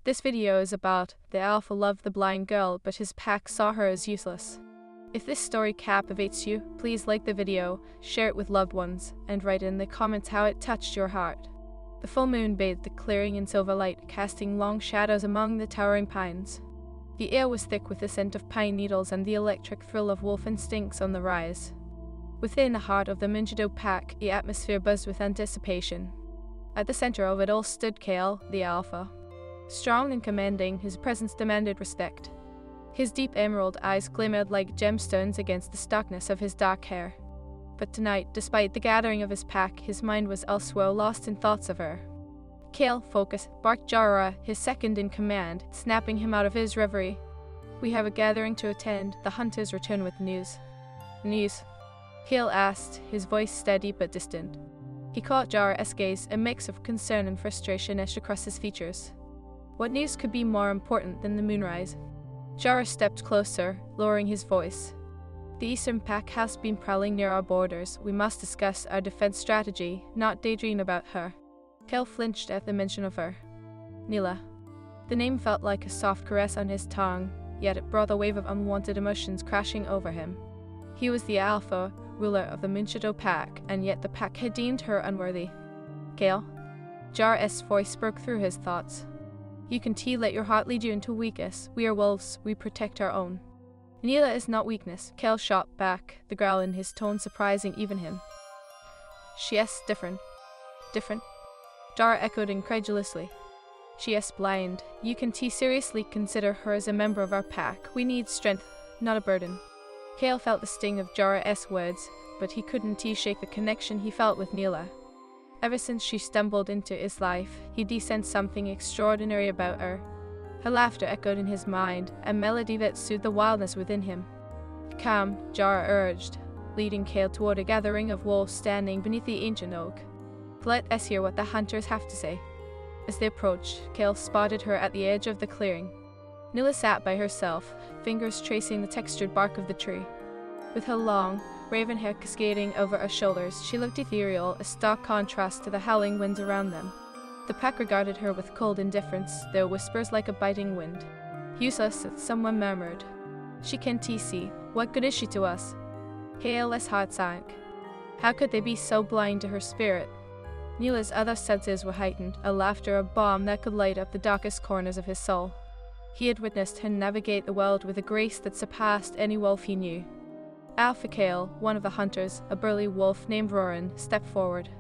This video is about the alpha loved the blind girl, but his pack saw her as useless. If this story captivates you, please like the video, share it with loved ones, and write in the comments how it touched your heart. The full moon bathed the clearing in silver light, casting long shadows among the towering pines. The air was thick with the scent of pine needles and the electric thrill of wolf instincts on the rise. Within the heart of the Munchado pack, the atmosphere buzzed with anticipation. At the center of it all stood Kale, the alpha. Strong and commanding, his presence demanded respect. His deep emerald eyes glimmered like gemstones against the starkness of his dark hair. But tonight, despite the gathering of his pack, his mind was elsewhere, lost in thoughts of her. Kale, focus, barked Jara, his second in command, snapping him out of his reverie. We have a gathering to attend. The hunters return with news. News? Kale asked, his voice steady but distant. He caught Jara's gaze, a mix of concern and frustration etched across his features. What news could be more important than the moonrise? Jara stepped closer, lowering his voice. The Eastern Pack has been prowling near our borders. We must discuss our defense strategy, not daydream about her. Kale flinched at the mention of her. Nila. The name felt like a soft caress on his tongue, yet it brought a wave of unwanted emotions crashing over him. He was the alpha, ruler of the Munchado pack, and yet the pack had deemed her unworthy. Kale? Jara's voice broke through his thoughts. You can let your heart lead you into weakness. We are wolves, we protect our own. Nila is not weakness, Kale shot back, the growl in his tone surprising even him. She is different. Different? Jara echoed incredulously. She is blind. You can seriously consider her as a member of our pack. We need strength, not a burden. Kale felt the sting of Jara's words, but he couldn't shake the connection he felt with Nila. Ever since she stumbled into his life, he sensed something extraordinary about her. Her laughter echoed in his mind, a melody that soothed the wildness within him. Come, Jara urged, leading Kale toward a gathering of wolves standing beneath the ancient oak. Let us hear what the hunters have to say. As they approached, Kale spotted her at the edge of the clearing. Nila sat by herself, fingers tracing the textured bark of the tree. With her long, raven hair cascading over her shoulders, she looked ethereal, a stark contrast to the howling winds around them. The pack regarded her with cold indifference, their whispers like a biting wind. Useless, someone murmured. She can't see. What good is she to us? Kale's heart sank. How could they be so blind to her spirit? Nila's other senses were heightened, a laughter, a balm that could light up the darkest corners of his soul. He had witnessed her navigate the world with a grace that surpassed any wolf he knew. Alpha Kale, one of the hunters, a burly wolf named Roran, stepped forward.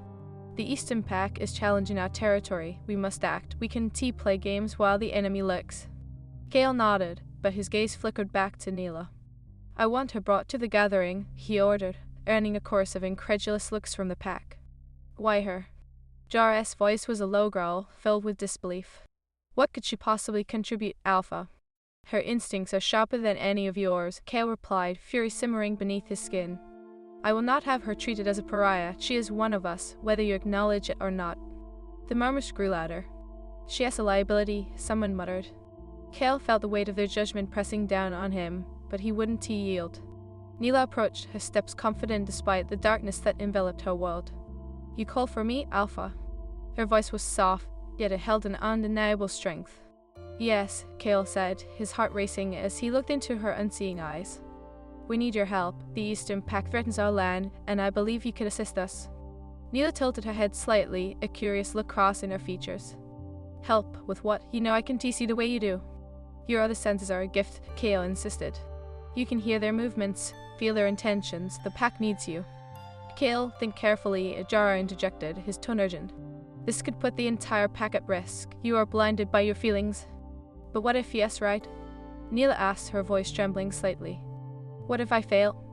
The Eastern Pack is challenging our territory. We must act. We can play games while the enemy lurks. Kale nodded, but his gaze flickered back to Nila. I want her brought to the gathering, he ordered, earning a chorus of incredulous looks from the pack. Why her? Jara's voice was a low growl, filled with disbelief. What could she possibly contribute, Alpha? Her instincts are sharper than any of yours, Kale replied, fury simmering beneath his skin. I will not have her treated as a pariah. She is one of us, whether you acknowledge it or not. The murmurs grew louder. She is a liability, someone muttered. Kale felt the weight of their judgment pressing down on him, but he wouldn't yield. Nila approached, her steps confident despite the darkness that enveloped her world. You call for me, Alpha? Her voice was soft, yet it held an undeniable strength. Yes, Kale said, his heart racing as he looked into her unseeing eyes. We need your help. The Eastern Pack threatens our land, and I believe you could assist us. Nila tilted her head slightly, a curious look crossing her features. Help? With what? You know I can see the way you do. Your other senses are a gift, Kale insisted. You can hear their movements, feel their intentions. The pack needs you. Kale, think carefully, Jara interjected, his tone urgent. This could put the entire pack at risk. You are blinded by your feelings. But what if yes, right? Nila asked, her voice trembling slightly. What if I fail?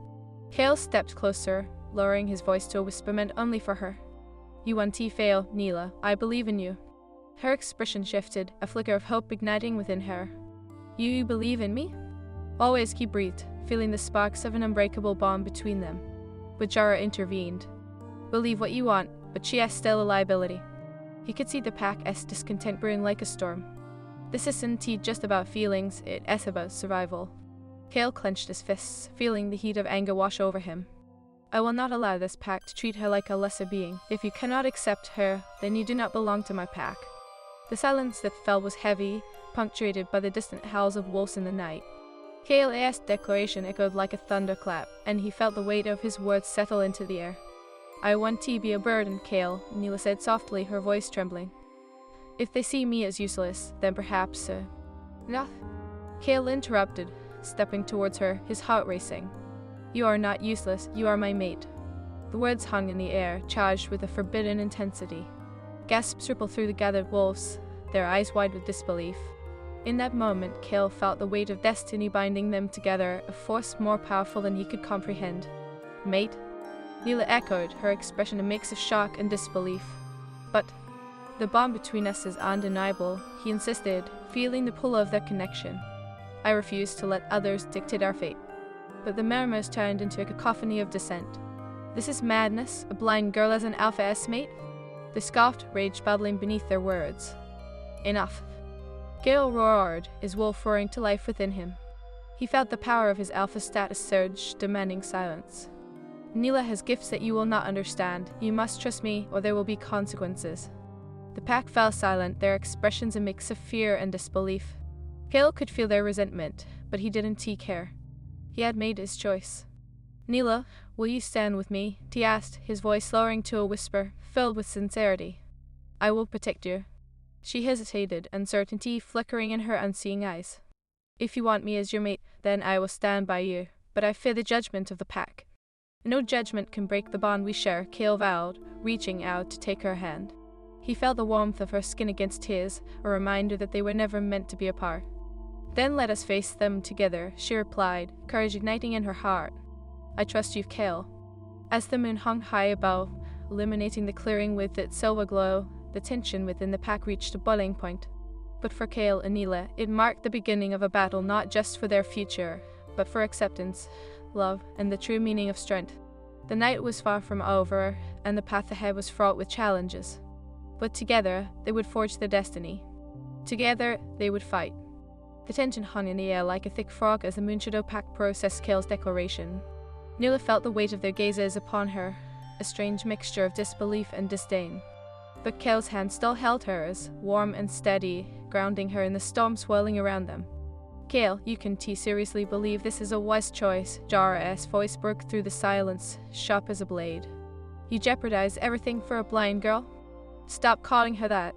Kale stepped closer, lowering his voice to a whisper meant only for her. You won't fail, Nila. I believe in you. Her expression shifted, a flicker of hope igniting within her. You believe in me? Always he breathed, feeling the sparks of an unbreakable bond between them. But Jara intervened. Believe what you want, but she is still a liability. He could see the pack's discontent brewing like a storm. This isn't just about feelings, it is about survival. Kale clenched his fists, feeling the heat of anger wash over him. I will not allow this pack to treat her like a lesser being. If you cannot accept her, then you do not belong to my pack. The silence that fell was heavy, punctuated by the distant howls of wolves in the night. Kale's declaration echoed like a thunderclap, and he felt the weight of his words settle into the air. "I want to be a burden, Kale," Neela said softly, her voice trembling. "If they see me as useless, then perhaps, No." Kale interrupted, stepping towards her, his heart racing. "You are not useless, you are my mate." The words hung in the air, charged with a forbidden intensity. Gasps rippled through the gathered wolves, their eyes wide with disbelief. In that moment, Kale felt the weight of destiny binding them together, a force more powerful than he could comprehend. "Mate?" Neela echoed, her expression a mix of shock and disbelief. "But the bond between us is undeniable," he insisted, feeling the pull of their connection. "I refuse to let others dictate our fate." But the murmurs turned into a cacophony of dissent. "This is madness, a blind girl as an alpha S-mate?" They scoffed, rage bubbling beneath their words. "Enough." Kale roared, his wolf roaring to life within him. He felt the power of his alpha status surge, demanding silence. "Neela has gifts that you will not understand. You must trust me, or there will be consequences." The pack fell silent, their expressions a mix of fear and disbelief. Kale could feel their resentment, but he didn't care. He had made his choice. "Neela, will you stand with me?" he asked, his voice lowering to a whisper, filled with sincerity. "I will protect you." She hesitated, uncertainty flickering in her unseeing eyes. "If you want me as your mate, then I will stand by you, but I fear the judgment of the pack." "No judgment can break the bond we share," Kale vowed, reaching out to take her hand. He felt the warmth of her skin against his, a reminder that they were never meant to be apart. "Then let us face them together," she replied, courage igniting in her heart. "I trust you, Kale." As the moon hung high above, illuminating the clearing with its silver glow, the tension within the pack reached a boiling point. But for Kale and Neela, it marked the beginning of a battle not just for their future, but for acceptance, love, and the true meaning of strength. The night was far from over, and the path ahead was fraught with challenges. But together, they would forge their destiny. Together, they would fight. The tension hung in the air like a thick fog as the Moonshadow Pack processed Kale's declaration. Neela felt the weight of their gazes upon her, a strange mixture of disbelief and disdain. But Kale's hand still held hers, warm and steady, grounding her in the storm swirling around them. "Kale, you can seriously believe this is a wise choice?" Jara's voice broke through the silence, sharp as a blade. "You jeopardize everything for a blind girl? Stop calling her that."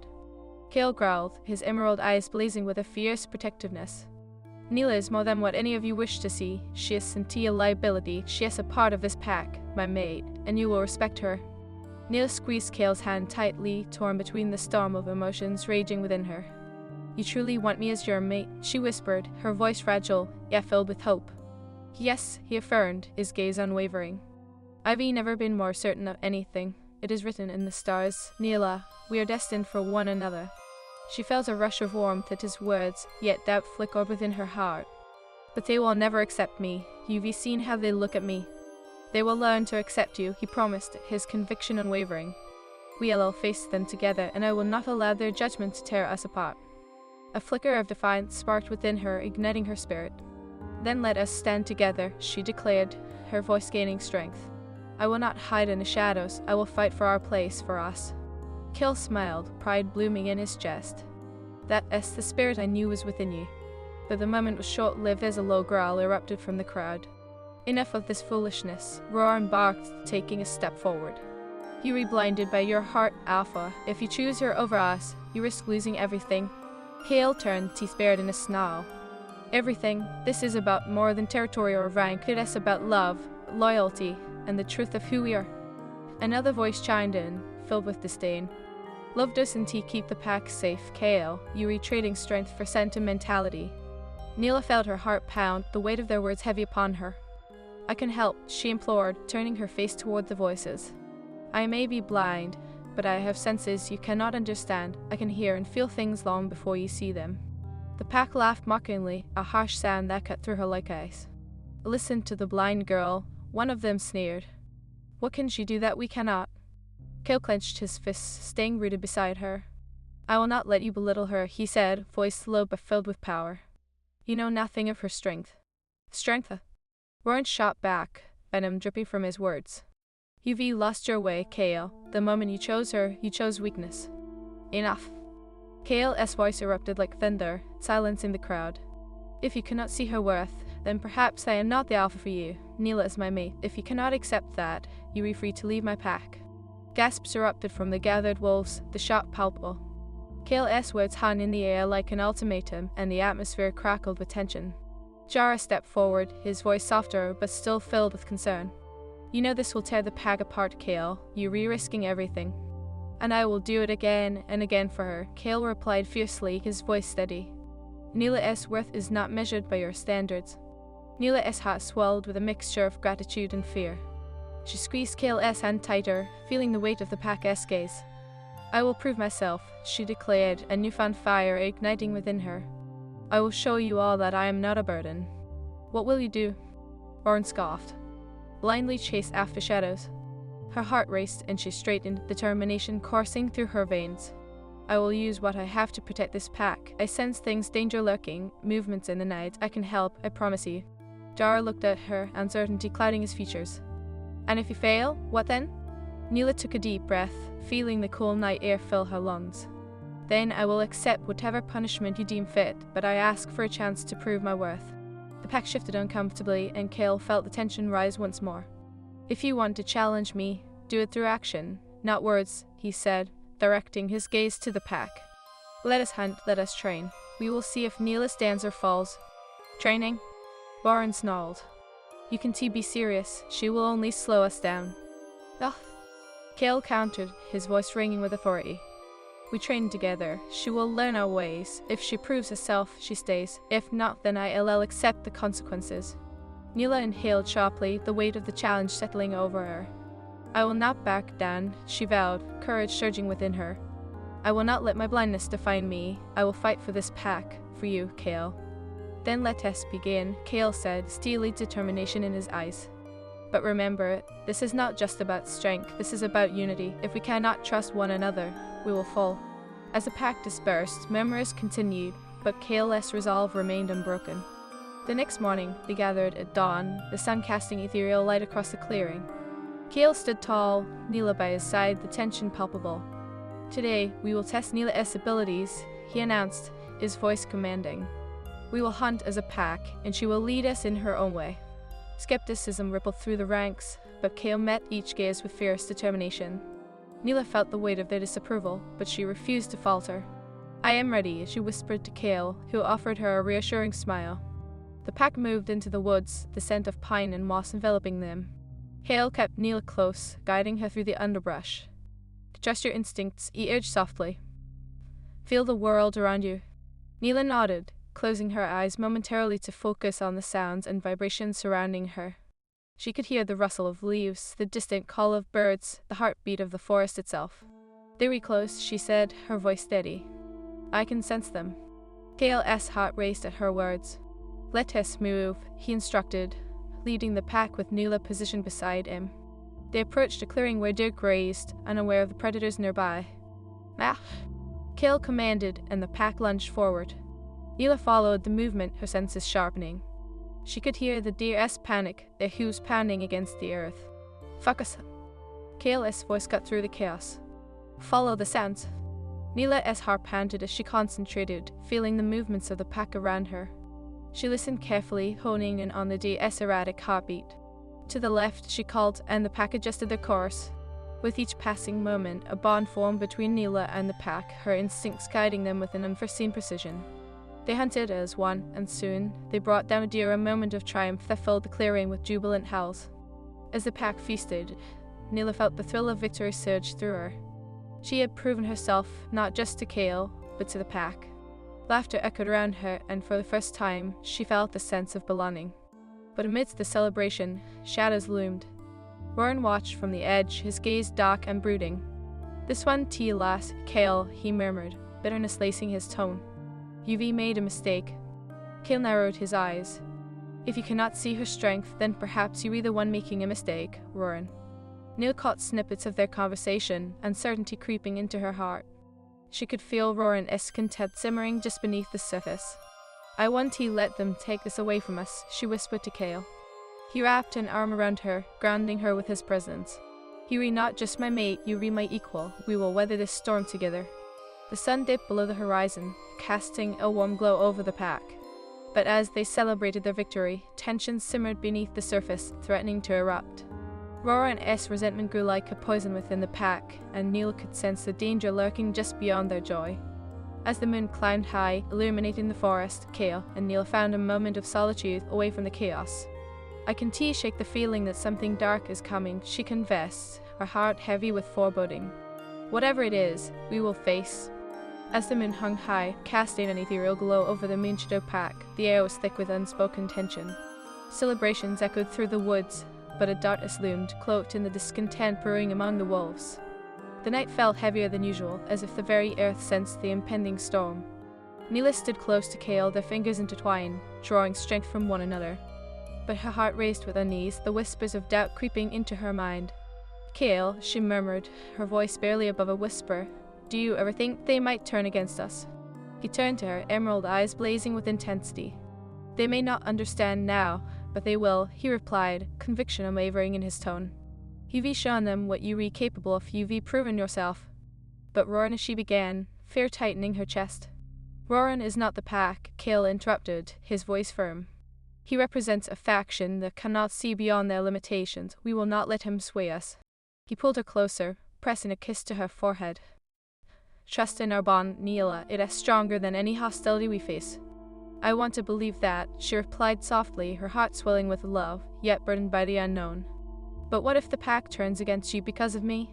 Kale growled, his emerald eyes blazing with a fierce protectiveness. "Neela is more than what any of you wish to see. She is a liability, she is a part of this pack, my mate, and you will respect her." Neela squeezed Kale's hand tightly, torn between the storm of emotions raging within her. "You truly want me as your mate?" she whispered, her voice fragile, yet filled with hope. "Yes," he affirmed, his gaze unwavering. "I've never been more certain of anything. It is written in the stars. Neela, we are destined for one another." She felt a rush of warmth at his words, yet doubt flickered within her heart. "But they will never accept me. You've seen how they look at me." "They will learn to accept you," he promised, his conviction unwavering. "We'll face them together, and I will not allow their judgment to tear us apart." A flicker of defiance sparked within her, igniting her spirit. "Then let us stand together," she declared, her voice gaining strength. "I will not hide in the shadows. I will fight for our place, for us." Kale smiled, pride blooming in his chest. "That is the spirit I knew was within you." But the moment was short-lived as a low growl erupted from the crowd. "Enough of this foolishness," Roar barked, taking a step forward. "You are blinded by your heart, Alpha. If you choose her over us, you risk losing everything." Kale turned, teeth bared in a snarl. "Everything. This is about more than territory or rank. It is about love, loyalty, and the truth of who we are." Another voice chimed in, filled with disdain. "Love doesn't keep the pack safe, Kale. You are trading strength for sentimentality." Neela felt her heart pound, the weight of their words heavy upon her. "I can help," she implored, turning her face toward the voices. "I may be blind, but I have senses you cannot understand. I can hear and feel things long before you see them." The pack laughed mockingly, a harsh sound that cut through her like ice. "Listen to the blind girl," one of them sneered. "What can she do that we cannot?" Kale clenched his fists, staying rooted beside her. "I will not let you belittle her," he said, voice low but filled with power. "You know nothing of her strength." "Strength?" Roran shot back, venom dripping from his words. "You've lost your way, Kale. The moment you chose her, you chose weakness." "Enough." Kale's voice erupted like thunder, silencing the crowd. If you cannot see her worth, then perhaps I am not the alpha for you. Neela is my mate. If you cannot accept that, you are free to leave my pack. Gasps erupted from the gathered wolves, the shock palpable. Kale's words hung in the air like an ultimatum, and the atmosphere crackled with tension. Jara stepped forward, his voice softer but still filled with concern. You know this will tear the pack apart, Kale. You're risking everything. And I will do it again and again for her, Kale replied fiercely, his voice steady. Neela's worth is not measured by your standards. Neela's heart swelled with a mixture of gratitude and fear. She squeezed Kale's hand tighter, feeling the weight of the pack's gaze. I will prove myself, she declared, a newfound fire igniting within her. I will show you all that I am not a burden. What will you do? Oren scoffed. Blindly chase after shadows. Her heart raced and she straightened, determination coursing through her veins. I will use what I have to protect this pack. I sense things, danger lurking, movements in the night. I can help, I promise you. Jara looked at her, uncertainty clouding his features. And if you fail, what then? Neela took a deep breath, feeling the cool night air fill her lungs. Then I will accept whatever punishment you deem fit, but I ask for a chance to prove my worth. The pack shifted uncomfortably, and Kale felt the tension rise once more. If you want to challenge me, do it through action, not words, he said, directing his gaze to the pack. Let us hunt, let us train. We will see if Neela stands or falls. Training? Warren snarled. You can be serious, she will only slow us down. Ugh. Kale countered, his voice ringing with authority. We train together, she will learn our ways. If she proves herself, she stays. If not, then I'll accept the consequences. Neela inhaled sharply, the weight of the challenge settling over her. I will not back down, she vowed, courage surging within her. I will not let my blindness define me. I will fight for this pack, for you, Kale. Then let us begin, Kale said, steely determination in his eyes. But remember, this is not just about strength, this is about unity. If we cannot trust one another, we will fall. As the pack dispersed, murmurs continued, but Kale's resolve remained unbroken. The next morning, they gathered at dawn, the sun casting ethereal light across the clearing. Kale stood tall, Neela by his side, the tension palpable. Today, we will test Neela's abilities, he announced, his voice commanding. We will hunt as a pack, and she will lead us in her own way. Skepticism rippled through the ranks, but Kale met each gaze with fierce determination. Neela felt the weight of their disapproval, but she refused to falter. I am ready, she whispered to Kale, who offered her a reassuring smile. The pack moved into the woods, the scent of pine and moss enveloping them. Kale kept Neela close, guiding her through the underbrush. Trust your instincts, he urged softly. Feel the world around you. Neela nodded, closing her eyes momentarily to focus on the sounds and vibrations surrounding her. She could hear the rustle of leaves, the distant call of birds, the heartbeat of the forest itself. Very close, she said, her voice steady. I can sense them. Kale's heart raced at her words. Let us move, he instructed, leading the pack with Neela positioned beside him. They approached a clearing where deer grazed, unaware of the predators nearby. Ah! Kale commanded, and the pack lunged forward. Neela followed the movement, her senses sharpening. She could hear the deer's panic, their hooves pounding against the earth. Focus! Kale's voice cut through the chaos. Follow the sounds. Neela's heart pounded as she concentrated, feeling the movements of the pack around her. She listened carefully, honing in on the deer's erratic heartbeat. To the left, she called, and the pack adjusted their course. With each passing moment, a bond formed between Neela and the pack, her instincts guiding them with an unforeseen precision. They hunted as one, and soon, they brought down a deer, a moment of triumph that filled the clearing with jubilant howls. As the pack feasted, Neela felt the thrill of victory surge through her. She had proven herself, not just to Kale, but to the pack. Laughter echoed around her, and for the first time, she felt the sense of belonging. But amidst the celebration, shadows loomed. Warren watched from the edge, his gaze dark and brooding. This one tea lass, Kale, he murmured, bitterness lacing his tone. You've made a mistake. Kale narrowed his eyes. If you cannot see her strength, then perhaps you're the one making a mistake, Warren. Neil caught snippets of their conversation, uncertainty creeping into her heart. She could feel Roran's contempt simmering just beneath the surface. I want to let them take this away from us, she whispered to Kale. He wrapped an arm around her, grounding her with his presence. You are not just my mate, you are my equal. We will weather this storm together. The sun dipped below the horizon, casting a warm glow over the pack. But as they celebrated their victory, tension simmered beneath the surface, threatening to erupt. Roran's resentment grew like a poison within the pack, and Neela could sense the danger lurking just beyond their joy. As the moon climbed high, illuminating the forest, Kale and Neela found a moment of solitude away from the chaos. "I can shake the feeling that something dark is coming," she confessed, her heart heavy with foreboding. "Whatever it is, we will face." As the moon hung high, casting an ethereal glow over the moon-shadowed pack, the air was thick with unspoken tension. Celebrations echoed through the woods, but a darkness loomed, cloaked in the discontent brewing among the wolves. The night felt heavier than usual, as if the very earth sensed the impending storm. Neela stood close to Kale, their fingers intertwined, drawing strength from one another. But her heart raced with unease, the whispers of doubt creeping into her mind. "Kale," she murmured, her voice barely above a whisper, "do you ever think they might turn against us?" He turned to her, emerald eyes blazing with intensity. "They may not understand now, but they will," he replied, conviction unwavering in his tone. "You've shown them what you're capable of, you've proven yourself." "But Roran," she began, fear tightening her chest. "Roran is not the pack," Kale interrupted, his voice firm. "He represents a faction that cannot see beyond their limitations. We will not let him sway us." He pulled her closer, pressing a kiss to her forehead. "Trust in our bond, Neela. It is stronger than any hostility we face." "I want to believe that," she replied softly, her heart swelling with love, yet burdened by the unknown. "But what if the pack turns against you because of me?"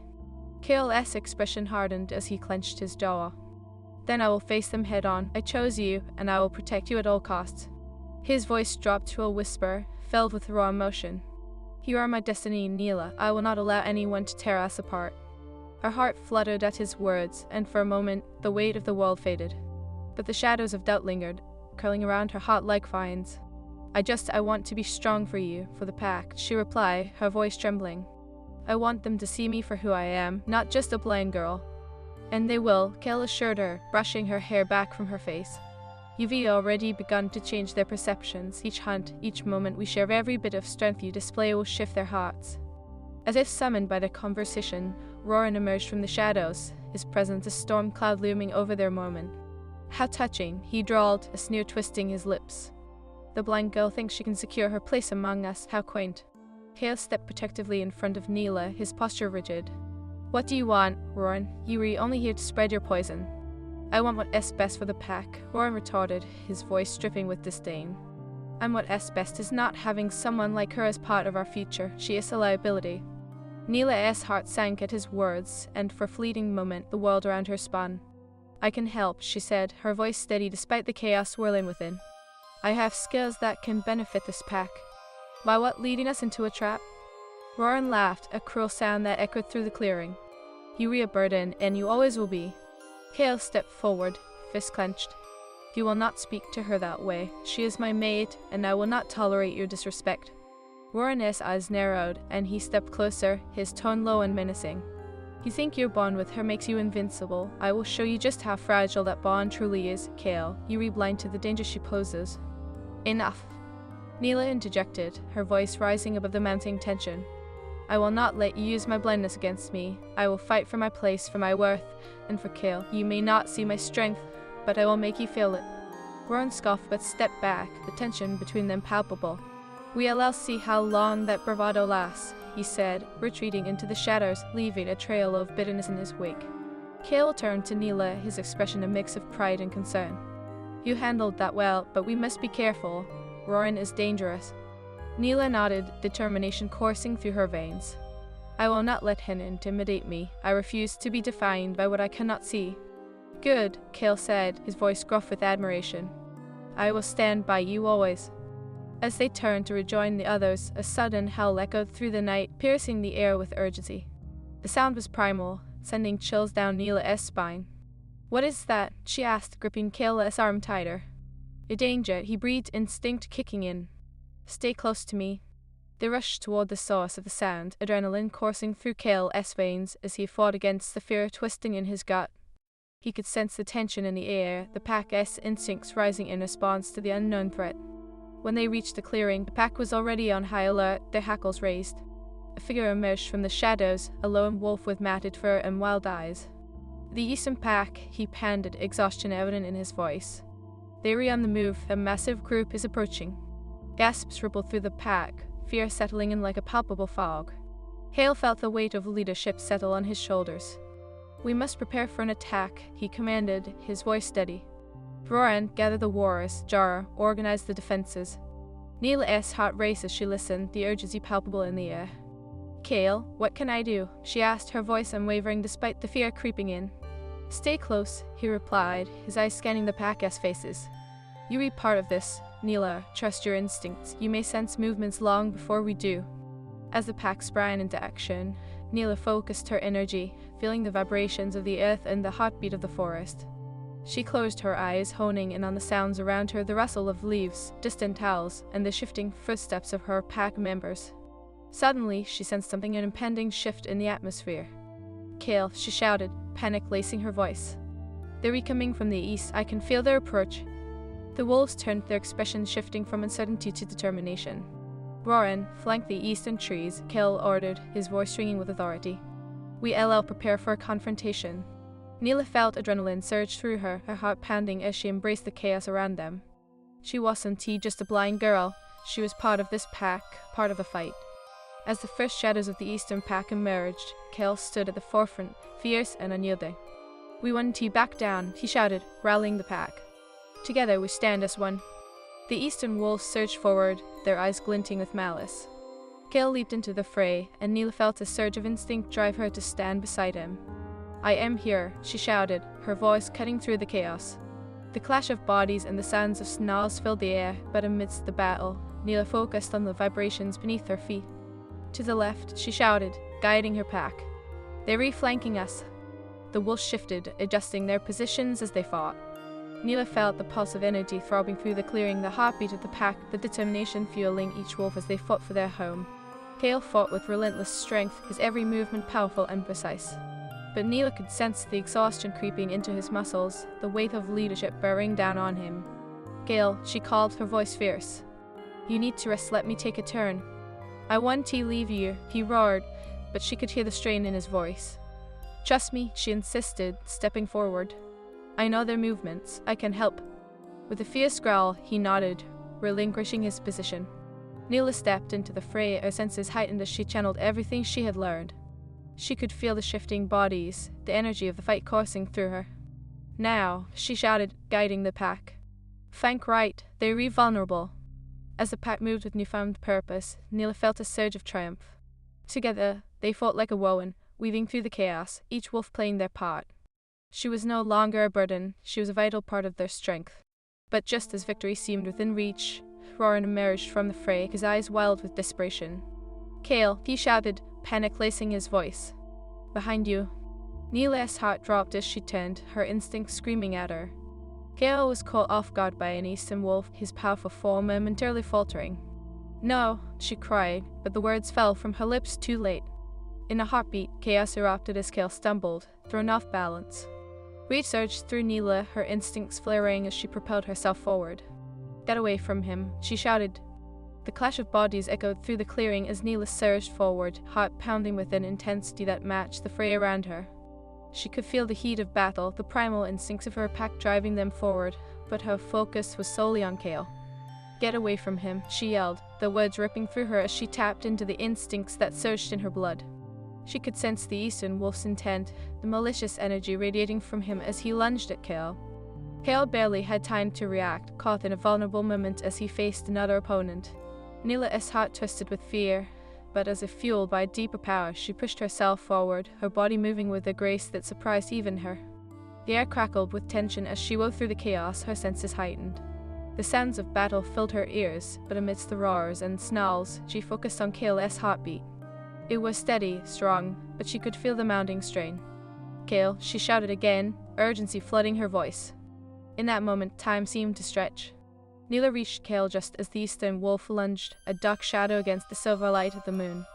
Kale's expression hardened as he clenched his jaw. "Then I will face them head on. I chose you, and I will protect you at all costs." His voice dropped to a whisper, filled with raw emotion. "You are my destiny, Neela. I will not allow anyone to tear us apart." Her heart fluttered at his words, and for a moment the weight of the world faded. But the shadows of doubt lingered, curling around her heart like vines. I want to be strong for you, for the pack," she replied, her voice trembling. "I want them to see me for who I am, not just a blind girl." "And they will," Kale assured her, brushing her hair back from her face. "You've already begun to change their perceptions. Each hunt, each moment we share, every bit of strength you display will shift their hearts." As if summoned by their conversation, Roran emerged from the shadows, his presence a storm cloud looming over their moment. "How touching," he drawled, a sneer twisting his lips. "The blind girl thinks she can secure her place among us. How quaint." Kale stepped protectively in front of Neela, his posture rigid. "What do you want, Roran? You were only here to spread your poison." "I want what is best for the pack," Roran retorted, his voice dripping with disdain. "And what is best is not having someone like her as part of our future. She is a liability." Neela's heart sank at his words, and for a fleeting moment the world around her spun. "I can help," she said, her voice steady despite the chaos swirling within. "I have skills that can benefit this pack." "By what, leading us into a trap?" Roran laughed, a cruel sound that echoed through the clearing. "You are a burden, and you always will be." Kale stepped forward, fist clenched. "You will not speak to her that way. She is my maid, and I will not tolerate your disrespect." Roran's eyes narrowed, and he stepped closer, his tone low and menacing. "You think your bond with her makes you invincible. I will show you just how fragile that bond truly is, Kale. You are blind to the danger she poses." "Enough," Neela interjected, her voice rising above the mounting tension. "I will not let you use my blindness against me. I will fight for my place, for my worth, and for Kale. You may not see my strength, but I will make you feel it." Roran scoffed but stepped back, the tension between them palpable. "We'll see how long that bravado lasts," he said, retreating into the shadows, leaving a trail of bitterness in his wake. Kale turned to Neela, his expression a mix of pride and concern. "You handled that well, but we must be careful. Roran is dangerous." Neela nodded, determination coursing through her veins. "I will not let him intimidate me. I refuse to be defined by what I cannot see." "Good," Kale said, his voice gruff with admiration. "I will stand by you always." As they turned to rejoin the others, a sudden howl echoed through the night, piercing the air with urgency. The sound was primal, sending chills down Neela's spine. "What is that?" she asked, gripping Kale's arm tighter. "A danger," he breathed, instinct kicking in. "Stay close to me." They rushed toward the source of the sound, adrenaline coursing through Kale's veins as he fought against the fear twisting in his gut. He could sense the tension in the air, the pack's instincts rising in response to the unknown threat. When they reached the clearing, the pack was already on high alert, their hackles raised. A figure emerged from the shadows, a lone wolf with matted fur and wild eyes. The eastern pack, he panted, exhaustion evident in his voice. They were on the move, a massive group is approaching. Gasps rippled through the pack, fear settling in like a palpable fog. Cale felt the weight of leadership settle on his shoulders. "We must prepare for an attack," he commanded, his voice steady. "Roran, gather the warriors. Jara, organize the defenses." Neela's heart raced as she listened, the urgency palpable in the air. "Cale, what can I do?" she asked, her voice unwavering despite the fear creeping in. "Stay close," he replied, his eyes scanning the pack's faces. "You be part of this, Neela. Trust your instincts. You may sense movements long before we do." As the pack sprang into action, Neela focused her energy, feeling the vibrations of the earth and the heartbeat of the forest. She closed her eyes, honing in on the sounds around her, the rustle of leaves, distant howls, and the shifting footsteps of her pack members. Suddenly, she sensed something, an impending shift in the atmosphere. "Cale," she shouted, panic lacing her voice. "They're coming from the east. I can feel their approach." The wolves turned, their expressions shifting from uncertainty to determination. "Roran, flank the eastern trees," Cale ordered, his voice ringing with authority. "We'll prepare for a confrontation." Neela felt adrenaline surge through her, her heart pounding as she embraced the chaos around them. She wasn't just a blind girl. She was part of this pack, part of the fight. As the first shadows of the eastern pack emerged, Cale stood at the forefront, fierce and unyielding. "We want you back down," he shouted, rallying the pack. "Together we stand as one." The eastern wolves surged forward, their eyes glinting with malice. Cale leaped into the fray, and Neela felt a surge of instinct drive her to stand beside him. "I am here," she shouted, her voice cutting through the chaos. The clash of bodies and the sounds of snarls filled the air, but amidst the battle, Neela focused on the vibrations beneath her feet. "To the left," she shouted, guiding her pack. "They're reflanking us." The wolves shifted, adjusting their positions as they fought. Neela felt the pulse of energy throbbing through the clearing, the heartbeat of the pack, the determination fueling each wolf as they fought for their home. Cale fought with relentless strength, his every movement powerful and precise. But Neela could sense the exhaustion creeping into his muscles, the weight of leadership bearing down on him. "Cale," she called, her voice fierce. "You need to rest, let me take a turn." "I want to leave you," he roared, but she could hear the strain in his voice. "Trust me," she insisted, stepping forward. "I know their movements. I can help." With a fierce growl, he nodded, relinquishing his position. Neela stepped into the fray, her senses heightened as she channeled everything she had learned. She could feel the shifting bodies, the energy of the fight coursing through her. "Now," she shouted, guiding the pack. "Flank right, they're vulnerable." As the pack moved with newfound purpose, Neela felt a surge of triumph. Together, they fought like a woven, weaving through the chaos, each wolf playing their part. She was no longer a burden, she was a vital part of their strength. But just as victory seemed within reach, Roran emerged from the fray, his eyes wild with desperation. "Cale," he shouted, panic lacing his voice. "Behind you." Neela's heart dropped as she turned, her instincts screaming at her. Cale was caught off guard by an eastern wolf, his powerful form momentarily faltering. "No," she cried, but the words fell from her lips too late. In a heartbeat, chaos erupted as Cale stumbled, thrown off balance. Rage surged through Neela, her instincts flaring as she propelled herself forward. "Get away from him," she shouted. The clash of bodies echoed through the clearing as Neela surged forward, heart pounding with an intensity that matched the fray around her. She could feel the heat of battle, the primal instincts of her pack driving them forward, but her focus was solely on Cale. "Get away from him," she yelled, the words ripping through her as she tapped into the instincts that surged in her blood. She could sense the eastern wolf's intent, the malicious energy radiating from him as he lunged at Cale. Cale barely had time to react, caught in a vulnerable moment as he faced another opponent. Neela's heart twisted with fear, but as if fueled by a deeper power, she pushed herself forward, her body moving with a grace that surprised even her. The air crackled with tension as she wove through the chaos, her senses heightened. The sounds of battle filled her ears, but amidst the roars and snarls, she focused on Cale's heartbeat. It was steady, strong, but she could feel the mounting strain. "Cale," she shouted again, urgency flooding her voice. In that moment, time seemed to stretch. Neela reached Cale just as the eastern wolf lunged, a dark shadow against the silver light of the moon.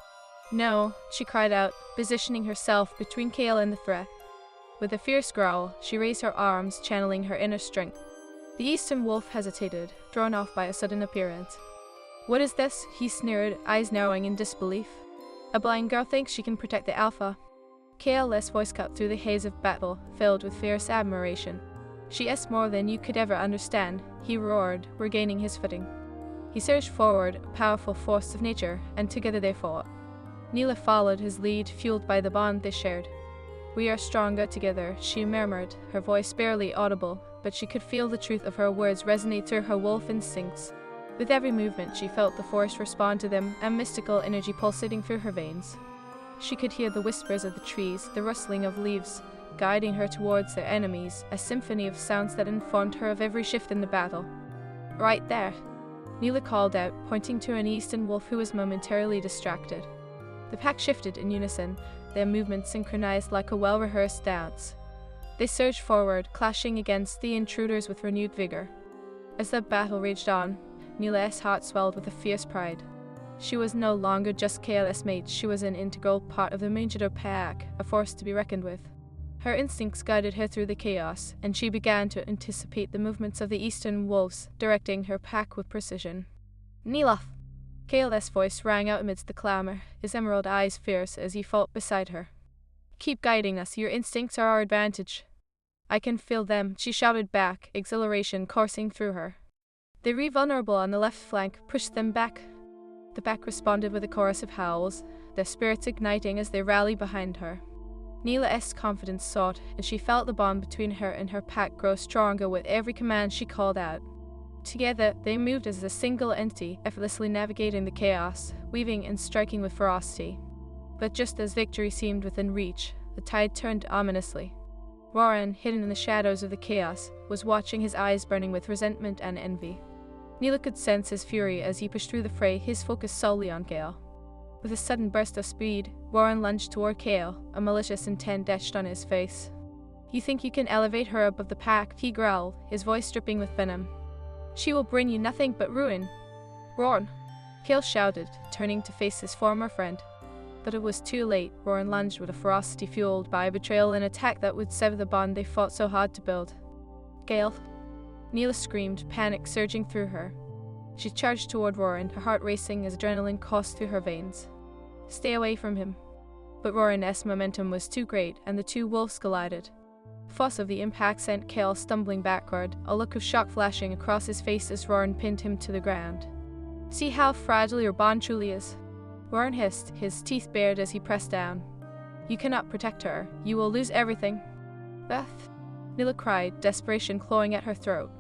"No," she cried out, positioning herself between Cale and the threat. With a fierce growl, she raised her arms, channeling her inner strength. The eastern wolf hesitated, thrown off by a sudden appearance. "What is this?" he sneered, eyes narrowing in disbelief. "A blind girl thinks she can protect the alpha." Kael's voice cut through the haze of battle, filled with fierce admiration. "She is more than you could ever understand," he roared, regaining his footing. He surged forward, a powerful force of nature, and together they fought. Neela followed his lead, fueled by the bond they shared. "We are stronger together," she murmured, her voice barely audible, but she could feel the truth of her words resonate through her wolf instincts. With every movement she felt the forest respond to them, a mystical energy pulsating through her veins. She could hear the whispers of the trees, the rustling of leaves, guiding her towards their enemies, a symphony of sounds that informed her of every shift in the battle. "Right there," Neela called out, pointing to an eastern wolf who was momentarily distracted. The pack shifted in unison, their movements synchronized like a well-rehearsed dance. They surged forward, clashing against the intruders with renewed vigor. As the battle raged on, Neela's heart swelled with a fierce pride. She was no longer just Kael's mate, she was an integral part of the Moonshadow's pack, a force to be reckoned with. Her instincts guided her through the chaos, and she began to anticipate the movements of the eastern wolves, directing her pack with precision. "Neela!" Kael's voice rang out amidst the clamor, his emerald eyes fierce as he fought beside her. "Keep guiding us, your instincts are our advantage." "I can feel them," she shouted back, exhilaration coursing through her. "They were vulnerable on the left flank, push them back." The pack responded with a chorus of howls, their spirits igniting as they rallied behind her. Neela's confidence soared, and she felt the bond between her and her pack grow stronger with every command she called out. Together, they moved as a single entity, effortlessly navigating the chaos, weaving and striking with ferocity. But just as victory seemed within reach, the tide turned ominously. Warren, hidden in the shadows of the chaos, was watching, his eyes burning with resentment and envy. Neela could sense his fury as he pushed through the fray, his focus solely on Kael. With a sudden burst of speed, Warren lunged toward Kael, a malicious intent etched on his face. "You think you can elevate her above the pack?" he growled, his voice dripping with venom. "She will bring you nothing but ruin." "Warren!" Kael shouted, turning to face his former friend. But it was too late. Warren lunged with a ferocity fueled by betrayal, an attack that would sever the bond they fought so hard to build. "Kael!" Neela screamed, panic surging through her. She charged toward Warren, her heart racing as adrenaline coursed through her veins. "Stay away from him." But Warren's momentum was too great, and the two wolves collided. The force of the impact sent Kael stumbling backward, a look of shock flashing across his face as Warren pinned him to the ground. "See how fragile your bond truly is?" Warren hissed, his teeth bared as he pressed down. "You cannot protect her. You will lose everything." "Beth!" Neela cried, desperation clawing at her throat.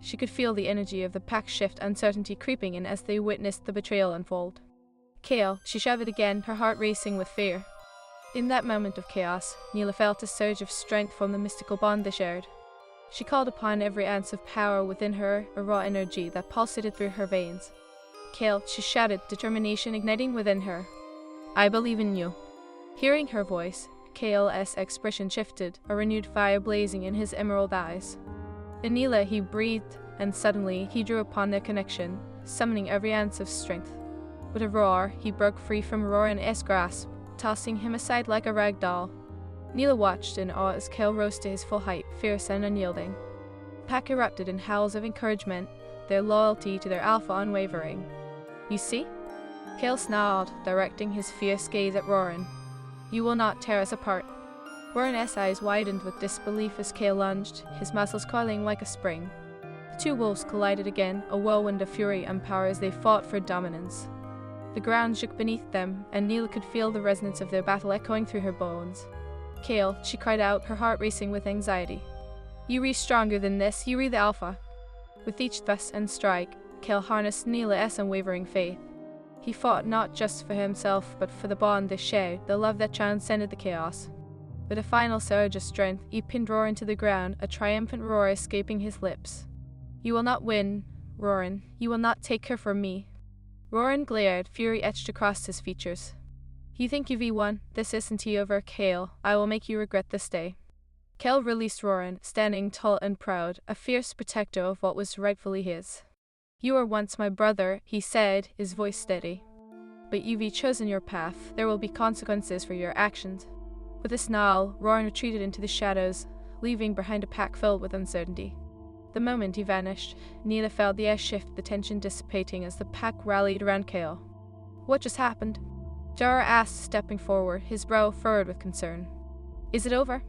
She could feel the energy of the pack shift, uncertainty creeping in as they witnessed the betrayal unfold. "Kael!" she shouted again, her heart racing with fear. In that moment of chaos, Neela felt a surge of strength from the mystical bond they shared. She called upon every ounce of power within her, a raw energy that pulsated through her veins. "Kael!" she shouted, determination igniting within her. "I believe in you." Hearing her voice, Kael's expression shifted, a renewed fire blazing in his emerald eyes. In Neela he breathed, and suddenly he drew upon their connection, summoning every ounce of strength. With a roar, he broke free from Warren's grasp, tossing him aside like a rag doll. Neela watched in awe as Kael rose to his full height, fierce and unyielding. The pack erupted in howls of encouragement, their loyalty to their alpha unwavering. "You see?" Kael snarled, directing his fierce gaze at Warren. "You will not tear us apart." Warren's eyes widened with disbelief as Kael lunged, his muscles coiling like a spring. The two wolves collided again, a whirlwind of fury and power as they fought for dominance. The ground shook beneath them, and Neela could feel the resonance of their battle echoing through her bones. "Kael," she cried out, her heart racing with anxiety. "You re stronger than this, you re the alpha." With each thrust and strike, Kael harnessed Neela's unwavering faith. He fought not just for himself, but for the bond they shared, the love that transcended the chaos. With a final surge of strength, he pinned Warren to the ground, a triumphant roar escaping his lips. "You will not win, Warren. You will not take her from me." Warren glared, fury etched across his features. "You think you've won? This isn't over, Kael. I will make you regret this day." Kael released Warren, standing tall and proud, a fierce protector of what was rightfully his. "You were once my brother," he said, his voice steady. "But you've chosen your path. There will be consequences for your actions." With a snarl, Warren retreated into the shadows, leaving behind a pack filled with uncertainty. The moment he vanished, Neela felt the air shift, the tension dissipating as the pack rallied around Kael. "What just happened?" Jar asked, stepping forward, his brow furrowed with concern. Is it over?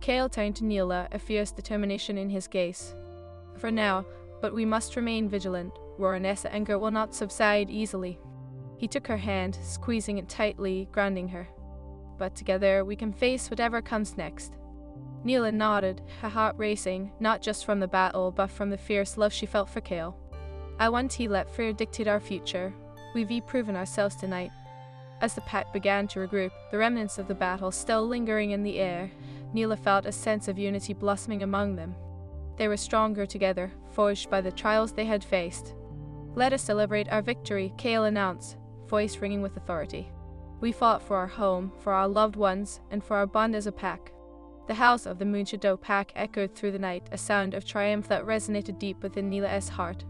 Kale turned to Neela, a fierce determination in his gaze. For now, but we must remain vigilant. Roranessa anger will not subside easily. He took her hand, squeezing it tightly, grounding her. But together we can face whatever comes next. Neela nodded, her heart racing, not just from the battle, but from the fierce love she felt for Kale. I won't let fear dictate our future. We've proven ourselves tonight. As the pack began to regroup, the remnants of the battle still lingering in the air, Neela felt a sense of unity blossoming among them. They were stronger together, forged by the trials they had faced. Let us celebrate our victory, Kale announced, voice ringing with authority. We fought for our home, for our loved ones, and for our bond as a pack. The howls of the Moonshadow pack echoed through the night, a sound of triumph that resonated deep within Neela's heart.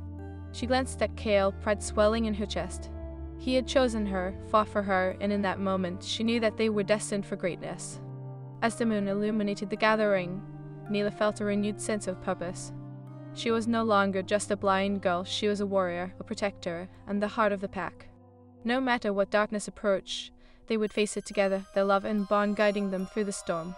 She glanced at Kale, pride swelling in her chest. He had chosen her, fought for her, and in that moment she knew that they were destined for greatness. As the moon illuminated the gathering, Neela felt a renewed sense of purpose. She was no longer just a blind girl, she was a warrior, a protector, and the heart of the pack. No matter what darkness approached, they would face it together, their love and bond guiding them through the storm.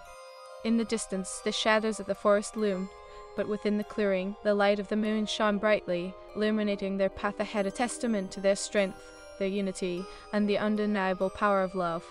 In the distance, the shadows of the forest loomed, but within the clearing, the light of the moon shone brightly, illuminating their path ahead, a testament to their strength, their unity, and the undeniable power of love.